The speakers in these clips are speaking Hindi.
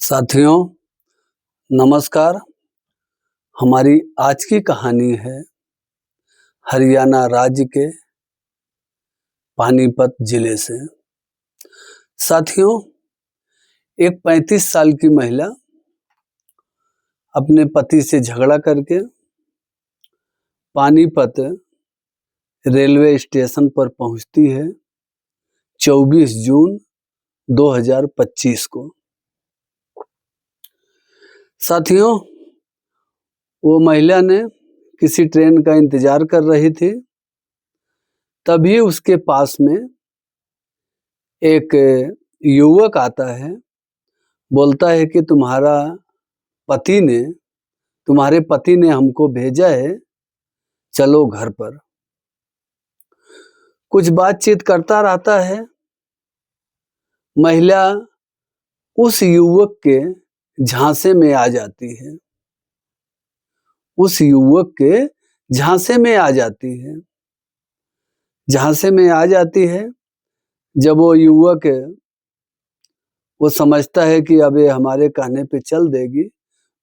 साथियों नमस्कार। हमारी आज की कहानी है हरियाणा राज्य के पानीपत जिले से। साथियों, एक 35 साल की महिला अपने पति से झगड़ा करके पानीपत रेलवे स्टेशन पर पहुंचती है 24 जून 2025 को। साथियों, वो महिला ने किसी ट्रेन का इंतजार कर रही थी। तभी उसके पास में एक युवक आता है, बोलता है कि तुम्हारे पति ने हमको भेजा है, चलो घर पर। कुछ बातचीत करता रहता है। महिला उस युवक के झांसे में आ जाती है। जब वो युवक वो समझता है कि अब ये हमारे कहने पे चल देगी,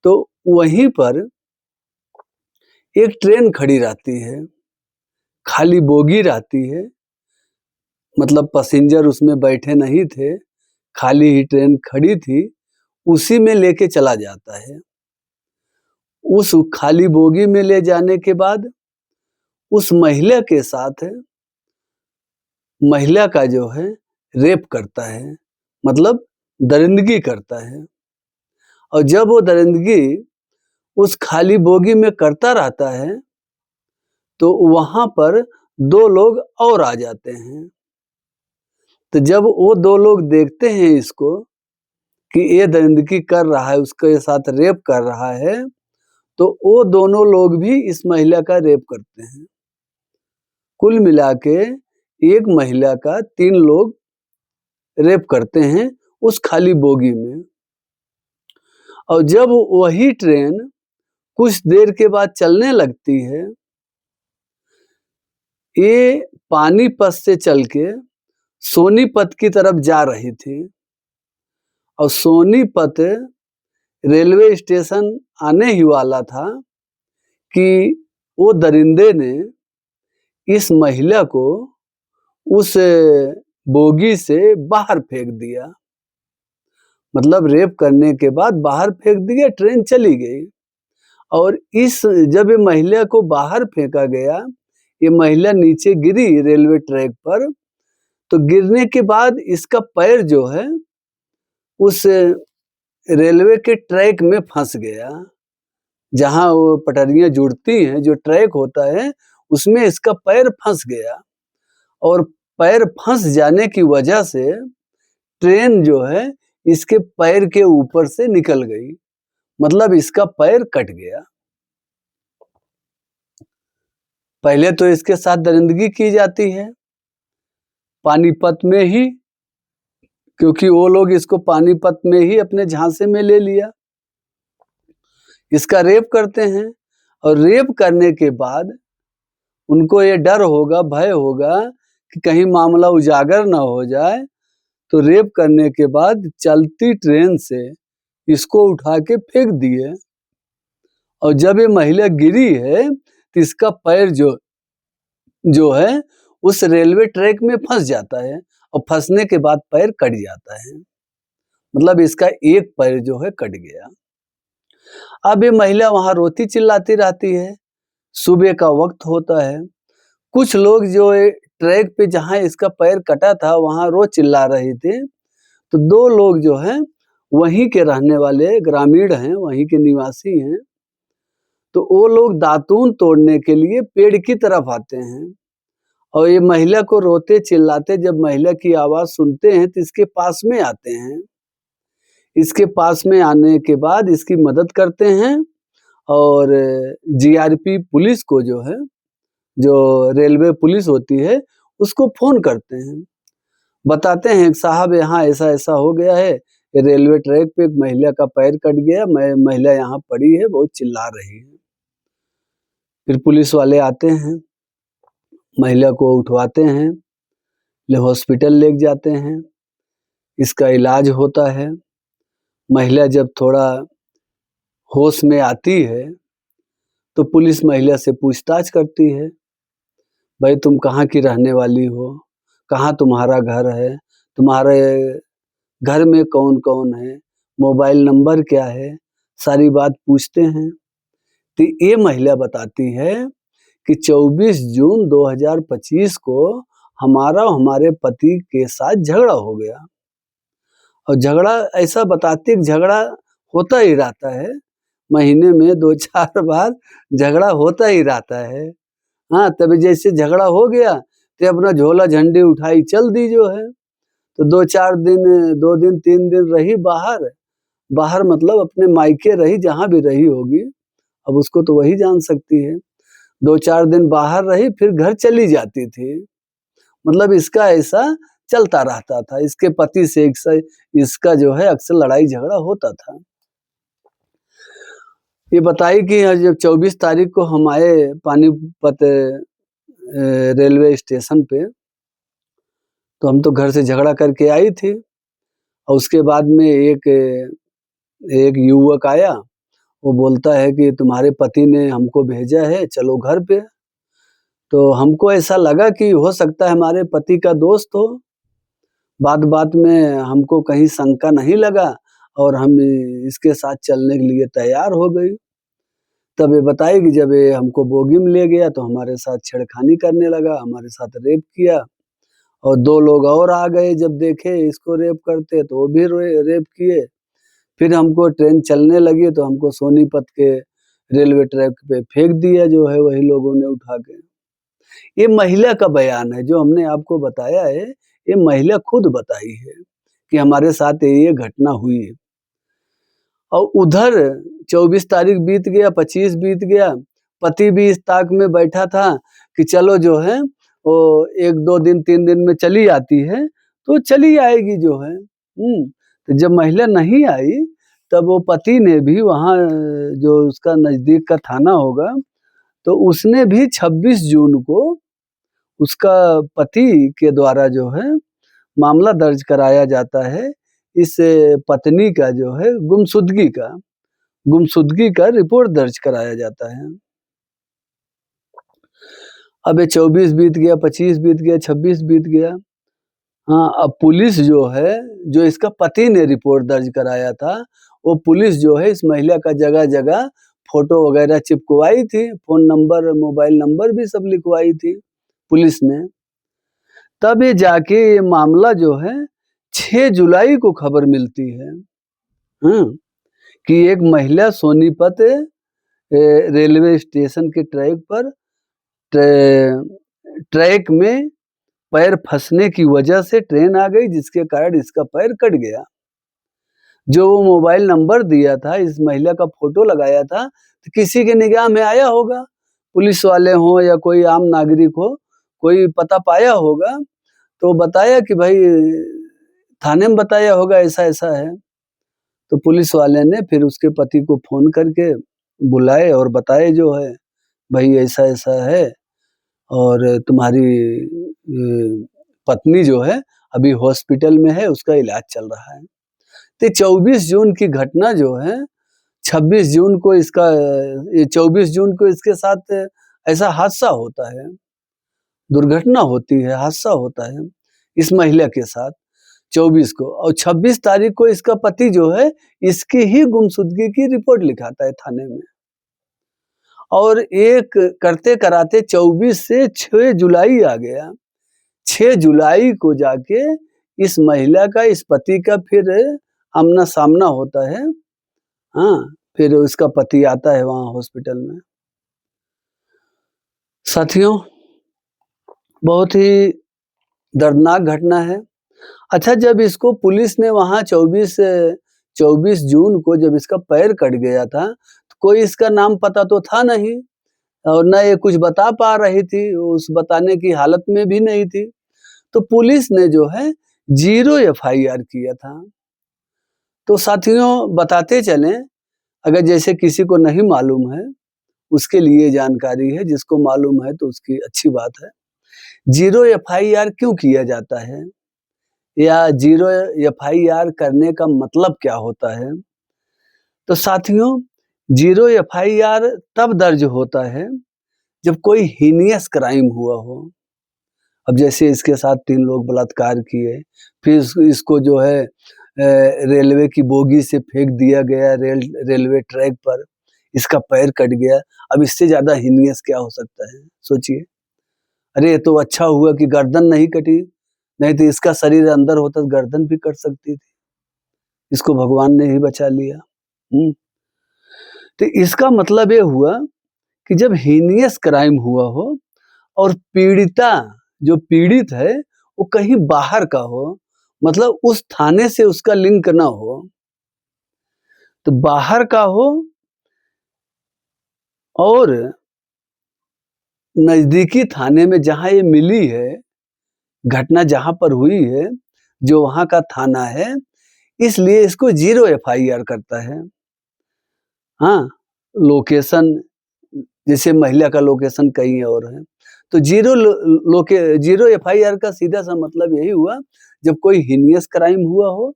तो वहीं पर एक ट्रेन खड़ी रहती है, खाली बोगी रहती है, मतलब पैसेंजर उसमें बैठे नहीं थे, खाली ही ट्रेन खड़ी थी, उसी में लेके चला जाता है। उस खाली बोगी में ले जाने के बाद उस महिला के साथ महिला का जो है रेप करता है, मतलब दरिंदगी करता है। और जब वो दरिंदगी उस खाली बोगी में करता रहता है, तो वहां पर 2 लोग और आ जाते हैं। तो जब वो 2 लोग देखते हैं इसको कि ये दरिंदगी कर रहा है, उसके साथ रेप कर रहा है, तो वो दोनों लोग भी इस महिला का रेप करते हैं। कुल मिला के एक महिला का 3 लोग रेप करते हैं उस खाली बोगी में। और जब वही ट्रेन कुछ देर के बाद चलने लगती है, ये पानीपत से चल के सोनीपत की तरफ जा रही थी। और सोनीपत रेलवे स्टेशन आने ही वाला था कि वो दरिंदे ने इस महिला को उस बोगी से बाहर फेंक दिया। मतलब रेप करने के बाद बाहर फेंक दिया, ट्रेन चली गई। और जब ये महिला को बाहर फेंका गया, ये महिला नीचे गिरी रेलवे ट्रैक पर। तो गिरने के बाद इसका पैर जो है उस रेलवे के ट्रैक में फंस गया। जहां वो पटरियां जुड़ती हैं, जो ट्रैक होता है, उसमें इसका पैर फंस गया। और पैर फंस जाने की वजह से ट्रेन जो है इसके पैर के ऊपर से निकल गई, मतलब इसका पैर कट गया। पहले तो इसके साथ दरिंदगी की जाती है पानीपत में ही, क्योंकि वो लोग इसको पानीपत में ही अपने झांसे में ले लिया। इसका रेप करते हैं, और रेप करने के बाद उनको ये डर होगा, भय होगा कि कहीं मामला उजागर ना हो जाए, तो रेप करने के बाद चलती ट्रेन से इसको उठा के फेंक दिए। और जब ये महिला गिरी है, तो इसका पैर जो है उस रेलवे ट्रैक में फंस जाता है, और फंसने के बाद पैर कट जाता है, मतलब इसका एक पैर जो है कट गया। अब ये महिला वहां रोती चिल्लाती रहती है। सुबह का वक्त होता है। कुछ लोग जो ट्रैक पे जहां इसका पैर कटा था वहां रो चिल्ला रहे थे। तो 2 लोग जो हैं वहीं के रहने वाले ग्रामीण हैं, वहीं के निवासी हैं। तो वो लोग दातून तोड़ने के लिए पेड़ की तरफ आते हैं, और ये महिला को रोते चिल्लाते जब महिला की आवाज सुनते हैं, तो इसके पास में आते हैं। इसके पास में आने के बाद इसकी मदद करते हैं, और जीआरपी पुलिस को जो है, जो रेलवे पुलिस होती है, उसको फोन करते हैं। बताते हैं साहब यहाँ ऐसा ऐसा हो गया है, रेलवे ट्रैक पे एक महिला का पैर कट गया, महिला यहाँ पड़ी है, बहुत चिल्ला रही है। फिर पुलिस वाले आते हैं, महिला को उठवाते हैं, हॉस्पिटल ले जाते हैं, इसका इलाज होता है। महिला जब थोड़ा होश में आती है तो पुलिस महिला से पूछताछ करती है, भाई तुम कहाँ की रहने वाली हो? कहाँ तुम्हारा घर है? तुम्हारे घर में कौन-कौन है? मोबाइल नंबर क्या है? सारी बात पूछते हैं। तो ये महिला बताती है कि 24 जून 2025 को हमारा और हमारे पति के साथ झगड़ा हो गया। और झगड़ा ऐसा बताती है कि झगड़ा होता ही रहता है। महीने में 2-4 बार झगड़ा होता ही रहता है। हाँ, तभी जैसे झगड़ा हो गया तो अपना झोला झंडी उठाई चल दी जो है। तो 2-4 दिन 2 दिन 3 दिन रही बाहर। बाहर मतलब अपने मायके रही, जहाँ भी रही होगी, अब उसको तो वही जान सकती है। 2-4 दिन बाहर रही फिर घर चली जाती थी। मतलब इसका ऐसा चलता रहता था। इसके पति से इसका जो है अक्सर लड़ाई झगड़ा होता था। ये बताई कि जब 24 तारीख को हम आए पानीपत रेलवे स्टेशन पे, तो हम तो घर से झगड़ा करके आई थी और उसके बाद में एक युवक आया, वो बोलता है कि तुम्हारे पति ने हमको भेजा है, चलो घर पे। तो हमको ऐसा लगा कि हो सकता है हमारे पति का दोस्त हो। बात-बात में हमको कहीं शंका नहीं लगा और हम इसके साथ चलने के लिए तैयार हो गई। तब ये बताई कि जब ये हमको बोगी में ले गया तो हमारे साथ छेड़खानी करने लगा, हमारे साथ रेप किया और 2 लोग और आ गए जब देखे इसको रेप करते तो वो भी रेप किए। फिर हमको ट्रेन चलने लगी तो हमको सोनीपत के रेलवे ट्रैक पे फेंक दिया जो है वही लोगों ने उठा के। ये महिला का बयान है जो हमने आपको बताया है, ये महिला खुद बताई है कि हमारे साथ ये घटना हुई है। और उधर 24 तारीख बीत गया, 25 बीत गया, पति भी इस ताक में बैठा था कि चलो जो है वो 1-2 दिन 3 दिन में चली आती है, तो चली आएगी जो है। तो जब महिला नहीं आई तब वो पति ने भी वहाँ जो उसका नज़दीक का थाना होगा, तो उसने भी 26 जून को उसका पति के द्वारा जो है मामला दर्ज कराया जाता है। इस पत्नी का जो है गुमशुदगी का रिपोर्ट दर्ज कराया जाता है। अब ये 24 बीत गया, 25 बीत गया, 26 बीत गया। हाँ, अब पुलिस जो है, जो इसका पति ने रिपोर्ट दर्ज कराया था, वो पुलिस जो है इस महिला का जगह-जगह फ़ोटो वगैरह चिपकवाई थी, फ़ोन नंबर, मोबाइल नंबर भी सब लिखवाई थी पुलिस ने। तब ये जाके ये मामला जो है 6 जुलाई को खबर मिलती है, कि एक महिला सोनीपत रेलवे स्टेशन के ट्रैक में पैर फँसने की वजह से ट्रेन आ गई जिसके कारण इसका पैर कट गया। जो वो मोबाइल नंबर दिया था, इस महिला का फ़ोटो लगाया था, तो किसी के निगाह में आया होगा, पुलिस वाले हों या कोई आम नागरिक हो, कोई पता पाया होगा, तो बताया कि भाई थाने में बताया होगा ऐसा-ऐसा है। तो पुलिस वाले ने फिर उसके पति को फ़ोन करके बुलाए और बताए जो है, भाई ऐसा-ऐसा है और तुम्हारी पत्नी जो है अभी हॉस्पिटल में है, उसका इलाज चल रहा है। तो 24 जून की घटना जो है, 26 जून को इसका ये 24 जून को इसके साथ ऐसा हादसा होता है, दुर्घटना होती है, हादसा होता है, इस महिला के साथ 24 को और 26 तारीख को इसका पति जो है, इसकी ही गुमशुदगी की रिपोर्ट लिखाता है थाने में। और एक करते-कराते 24 से 6 जुलाई आ गया। 6 जुलाई को जाके इस महिला का, इस पति का फिर आमना-सामना होता है। हाँ, फिर उसका पति आता है वहाँ हॉस्पिटल में। साथियों, बहुत ही दर्दनाक घटना है। अच्छा, जब इसको पुलिस ने वहाँ 24 जून को जब इसका पैर कट गया था, तो कोई इसका नाम पता तो था नहीं और ना ये कुछ बता पा रही थी, उस बताने की हालत में भी नहीं थी। तो पुलिस ने जो है 0 एफआईआर किया था। तो साथियों बताते चलें, अगर जैसे किसी को नहीं मालूम है, उसके लिए जानकारी है, जिसको मालूम है तो उसकी अच्छी बात है। 0 एफआईआर क्यों किया जाता है? या 0 एफआईआर करने का मतलब क्या होता है? तो साथियों, 0 एफआईआर तब दर्ज होता है जब कोई हीनियस क्राइम हुआ हो। अब जैसे इसके साथ 3 लोग बलात्कार किए, फिर इसको जो है रेलवे की बोगी से फेंक दिया गया रेलवे ट्रैक पर, इसका पैर कट गया। अब इससे ज़्यादा हीनियस क्या हो सकता है, सोचिए। अरे ये तो अच्छा हुआ कि गर्दन नहीं कटी, नहीं तो इसका शरीर अंदर होता तो गर्दन भी कट सकती थी। इसको भगवान ने ही बचा लिया। तो इसका मतलब ये हुआ कि जब हीनियस क्राइम हुआ हो और पीड़िता जो पीड़ित है वो कहीं बाहर का हो, मतलब उस थाने से उसका लिंक ना हो, तो बाहर का हो और नजदीकी थाने में जहां ये मिली है, घटना जहां पर हुई है, जो वहां का थाना है, इसलिए इसको 0 एफआईआर करता है। हाँ, लोकेशन जैसे महिला का लोकेशन कहीं और है, तो 0 एफआईआर का सीधा सा मतलब यही हुआ जब कोई हीनियस क्राइम हुआ हो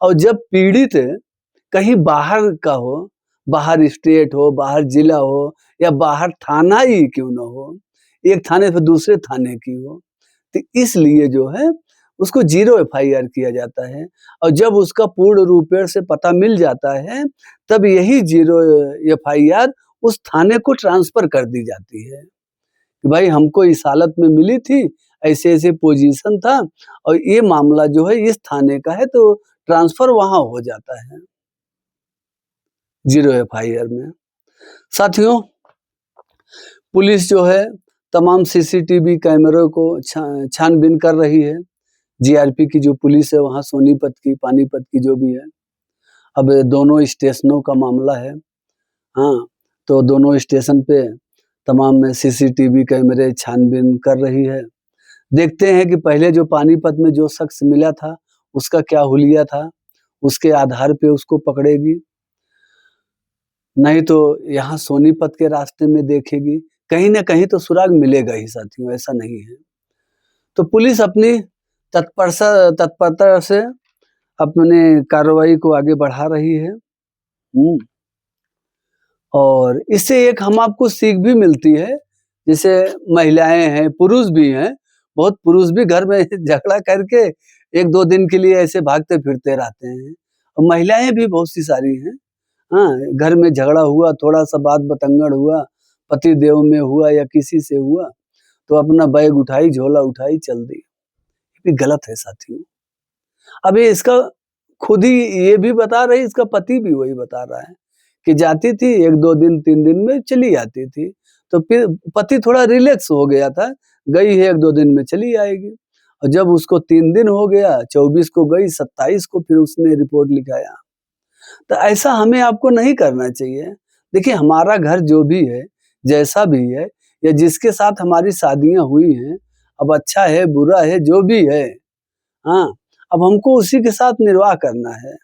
और जब पीड़ित कहीं बाहर का हो, बाहर स्टेट हो, बाहर जिला हो या बाहर थाना ही क्यों ना हो, एक थाने से दूसरे थाने की हो, तो इसलिए जो है उसको 0 एफआईआर किया जाता है और जब उसका पूर्ण रूपेण से पता मिल जाता है, तब यही 0 एफआईआर उस थाने को ट्रांसफर कर दी जाती है कि भाई हमको इस हालत में मिली थी, ऐसे-ऐसे पोजीशन था और ये मामला जो है इस थाने का है, तो ट्रांसफर वहाँ हो जाता है 0 एफआईआर में। साथियों, पुलिस जो है तमाम सीसीटीवी कैमरों को छानबीन कर रही है। जीआरपी की जो पुलिस है वहाँ सोनीपत की, पानीपत की जो भी है। अब दोनों स्टेशनों का मामला है। हाँ, तो दोनों स्टेशन पे तमाम सीसीटीवी कैमरे छानबीन कर रही है। देखते हैं कि पहले जो पानीपत में जो शख्स मिला था, उसका क्या हुलिया था, उसके आधार पे उसको पकड़ेगी। नहीं तो यहाँ सोनीपत के रास्ते में देखेगी, कहीं न कहीं तो सुराग मिलेगा ही साथियों, ऐसा नहीं है। तो पुलिस अपनी तत्परता से अपने कार्रवाई को आगे बढ़ा रही है। और इससे एक हम आपको सीख भी मिलती है, जैसे महिलाएँ हैं, पुरुष भी हैं, बहुत पुरुष भी घर में झगड़ा करके 1-2 दिन के लिए ऐसे भागते-फिरते रहते हैं और महिलाएँ भी बहुत सी सारी हैं। हाँ, घर में झगड़ा हुआ, थोड़ा-सा बात बतंगड़ हुआ, पति देव में हुआ या किसी से हुआ, तो अपना बैग उठाई, झोला उठाई, चल दी। ये गलत है साथियों। अब ये इसका खुद ही ये भी बता रही, इसका पति भी वही बता रहा है कि जाती थी 1-2 दिन, 3 दिन में चली आती थी। तो फिर पति थोड़ा रिलैक्स हो गया था, गई है 1-2 दिन में चली आएगी और जब उसको 3 दिन हो गया, 24 को गई, 27 को फिर उसने रिपोर्ट लिखाया। तो ऐसा हमें आपको नहीं करना चाहिए। देखिए हमारा घर जो भी है, जैसा भी है या जिसके साथ हमारी शादियाँ हुई हैं, अब अच्छा है, बुरा है, जो भी है, हाँ, अब हमको उसी के साथ निर्वाह करना है।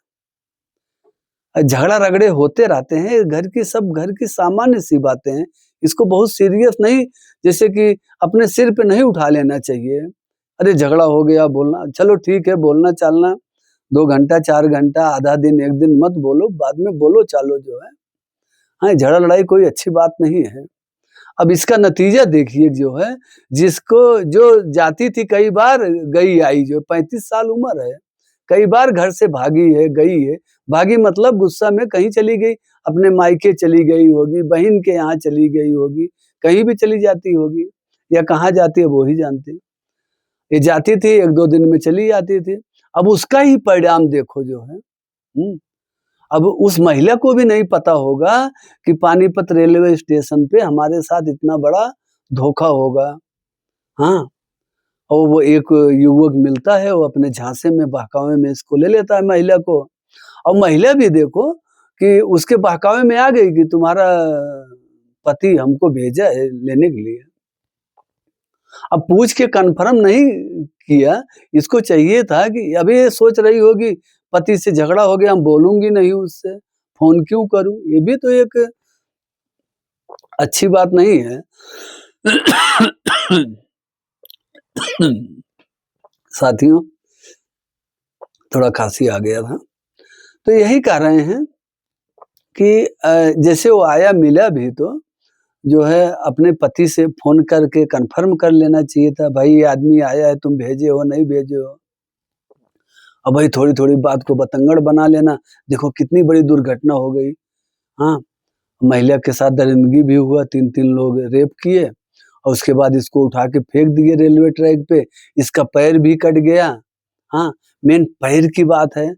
झगड़ा-रगड़े होते रहते हैं, घर की सामान्य सी बातें हैं। इसको बहुत सीरियस नहीं, जैसे कि अपने सिर पे नहीं उठा लेना चाहिए। अरे झगड़ा हो गया बोलना, चलो ठीक है बोलना-चालना 2 घंटा, 4 घंटा, आधा दिन, 1 दिन मत बोलो, बाद में बोलो-चालो जो है। हाँ, झगड़ा-लड़ाई कोई अच्छी बात नहीं है। अब इसका नतीजा देखिए जो है, जो जाती थी कई बार गई आई, जो 35 साल उम्र है, कई बार घर से भागी है, गई है। भागी मतलब गुस्सा में कहीं चली गई, अपने मायके चली गई होगी, बहन के यहाँ चली गई होगी, कहीं भी चली जाती होगी या कहाँ जाती है वो ही जानती है। ये जाती थी 1-2 दिन में चली आती थी। अब उसका ही परिणाम देखो जो है। अब उस महिला को भी नहीं पता होगा कि पानीपत रेलवे स्टेशन पे हमारे साथ इतना बड़ा धोखा होगा। हाँ, और वो एक युवक मिलता है, वो अपने झांसे में, बहकावे में इसको ले लेता है महिला को और महिला भी देखो कि उसके बहकावे में आ गई कि तुम्हारा पति हमको भेजा है लेने के लिए। अब पूछ के कन्फर्म नहीं किया, इसको चाहिए था कि अभी ये सोच रही होगी पति से झगड़ा हो गया, हम बोलूँगी नहीं उससे, फ़ोन क्यों करूँ? ये भी तो एक अच्छी बात नहीं है। साथियों, थोड़ा खाँसी आ गया था। तो यही कह रहे हैं कि जैसे वो आया मिला भी तो जो है अपने पति से फ़ोन करके कन्फर्म कर लेना चाहिए था, भाई ये आदमी आया है, तुम भेजे हो, नहीं भेजे हो। अब भाई थोड़ी-थोड़ी बात को बतंगड़ बना लेना, देखो कितनी बड़ी दुर्घटना हो गई। हाँ, महिला के साथ दरिंदगी भी हुआ, 3-3 लोग रेप किए और उसके बाद इसको उठा के फेंक दिए रेलवे ट्रैक पे, इसका पैर भी कट गया। हाँ, मेन पैर की बात है।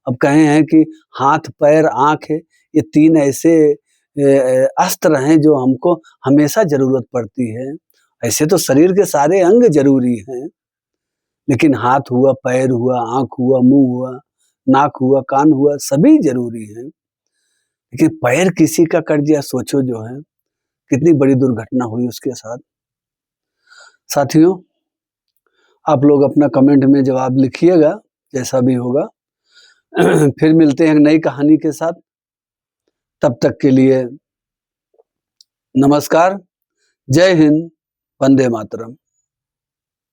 अब कहे हैं कि हाथ, पैर, आँख है, ये 3 ऐसे अस्त्र हैं जो हमको हमेशा ज़रूरत पड़ती है। ऐसे तो शरीर के सारे अंग ज़रूरी हैं, लेकिन हाथ हुआ, पैर हुआ, आँख हुआ, मुँह हुआ, नाक हुआ, कान हुआ, सभी ज़रूरी हैं। लेकिन पैर किसी का कट गया सोचो जो है, कितनी बड़ी दुर्घटना हुई उसके साथ। साथियों, आप लोग अपना कमेंट में जवाब लिखिएगा, जैसा भी होगा। फिर मिलते हैं एक नई कहानी के साथ। तब तक के लिए नमस्कार, जय हिंद, वंदे मातरम।